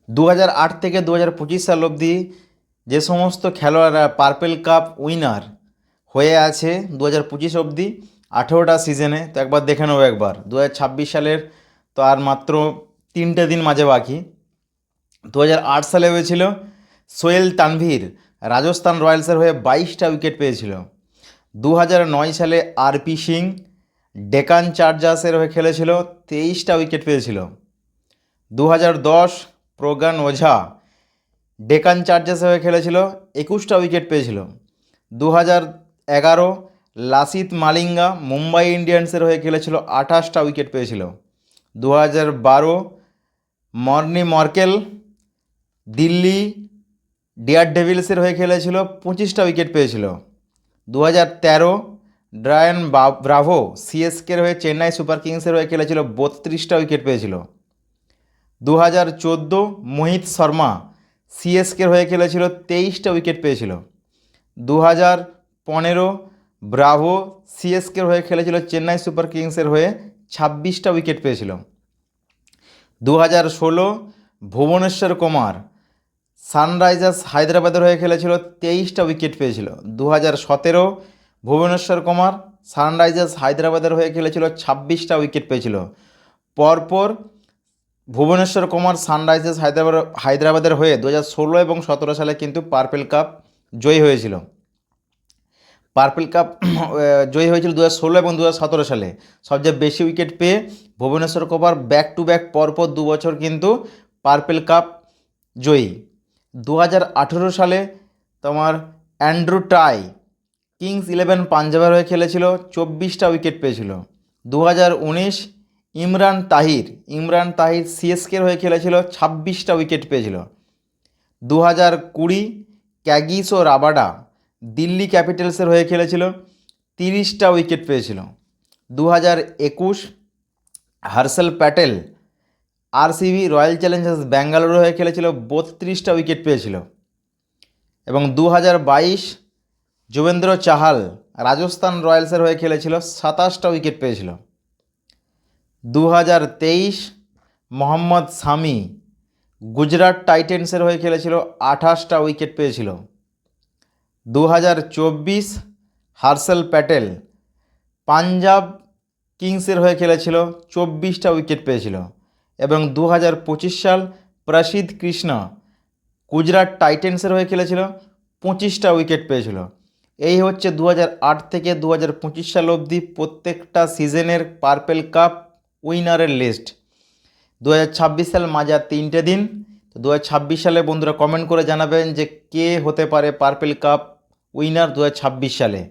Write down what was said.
2008 থেকে 2025 সাল অবধি যে সমস্ত খেলোয়াড়রা পার্পেল কাপ উইনার হয়ে আছে 2025 অবধি 18টা সিজনে, তো একবার দেখে নেবো। একবার 2026 সালের তো আর মাত্র 3টে দিন মাঝে বাকি। 2008 সালে হয়েছিল সোহেল তানভীর রাজস্থান রয়্যালসের হয়ে 22টা উইকেট পেয়েছিল। 2009 সালে আরপি সিং ডেকান চার্জার্সের হয়ে খেলেছিল, 23টা উইকেট পেয়েছিল। 2010 প্রজ্ঞান ওঝা ডেকান চার্জার্সের হয়ে খেলেছিল, 21টা উইকেট পেয়েছিল। 2011 লাসিথ মালিঙ্গা মুম্বাই ইন্ডিয়ান্সের হয়ে খেলেছিল, 28টা উইকেট পেয়েছিল। 2012 মর্নি মার্কেল দিল্লি ডিয়ার ডেভিলসের হয়ে খেলেছিল, 25টা উইকেট পেয়েছিল। 2013 ড্রায়ান ব্রাভো সিএসকের হয়ে চেন্নাই সুপার কিংসের হয়ে খেলেছিল, 32টা উইকেট পেয়েছিল। 2014 মোহিত শর্মা সিএসকের হয়ে খেলেছিল, 23টা উইকেট পেয়েছিল। 2015 ব্রাভো সিএসকের হয়ে খেলেছিল চেন্নাই সুপার কিংসের হয়ে, 26টা উইকেট পেয়েছিল। 2016 ভুবনেশ্বর কুমার সানরাইজার্স হায়দ্রাবাদের হয়ে খেলেছিল, 23টা উইকেট পেয়েছিল। 2017 ভুবনেশ্বর কুমার সানরাইজার্স হায়দ্রাবাদের হয়ে খেলেছিল, 26টা উইকেট পেয়েছিল। পরপর ভুবনেশ্বর কুমার সানরাইজার্স হায়দ্রাবাদের হয়ে 2016 এবং 17 সালে কিন্তু পার্পেল কাপ জয়ী হয়েছিল। পার্পেল কাপ জয়ী হয়েছিল 2016 এবং 2017 সালে। সবচেয়ে বেশি উইকেট পেয়ে Bhubaneswar Kumar back to back পরপর 2 বছর কিন্তু পার্পেল কাপ জয়ী। 2018 সালে তোমার অ্যান্ড্রু টাই কিংস 11 পাঞ্জাবের হয়ে খেলেছিল, 24টা উইকেট পেয়েছিল। 2019 ইমরান তাহির সিএসকের হয়ে খেলেছিল, 26টা উইকেট পেয়েছিল। 2020 ক্যাগিসো রাবাডা দিল্লি ক্যাপিটালসের হয়ে খেলেছিল, 30টা উইকেট পেয়েছিল। 2021 Harshal Patel RCB royal Challengers Bangalore হয়ে খেলেছিল, 32টা উইকেট পেয়েছিল। এবং 2022 যুবেন্দ্র চাহাল রাজস্থান রয়্যালসের হয়ে খেলেছিল, 27টা উইকেট পেয়েছিল। 2023 মোহাম্মদ শামি গুজরাট টাইটেন্সের হয়ে খেলেছিল, 28টা উইকেট পেয়েছিল। 2024 হর্ষল প্যাটেল পাঞ্জাব কিংসের হয়ে খেলেছিল, 24টা উইকেট পেয়েছিল। এবং 2025 সাল প্রসিদ্ধ কৃষ্ণ গুজরাট টাইটেন্সের হয়ে খেলেছিল, 25টা উইকেট পেয়েছিল। এই হচ্ছে 2008 থেকে 2025 সাল অবধি প্রত্যেকটা সিজনের পার্পেল কাপ উইনারের লিস্ট। 2026 সাল মাঝে 3টে দিন। তো 2026 সালে বন্ধুরা কমেন্ট করে জানাবেন যে কে হতে পারে পার্পেল কাপ উইনার 2026 সালে।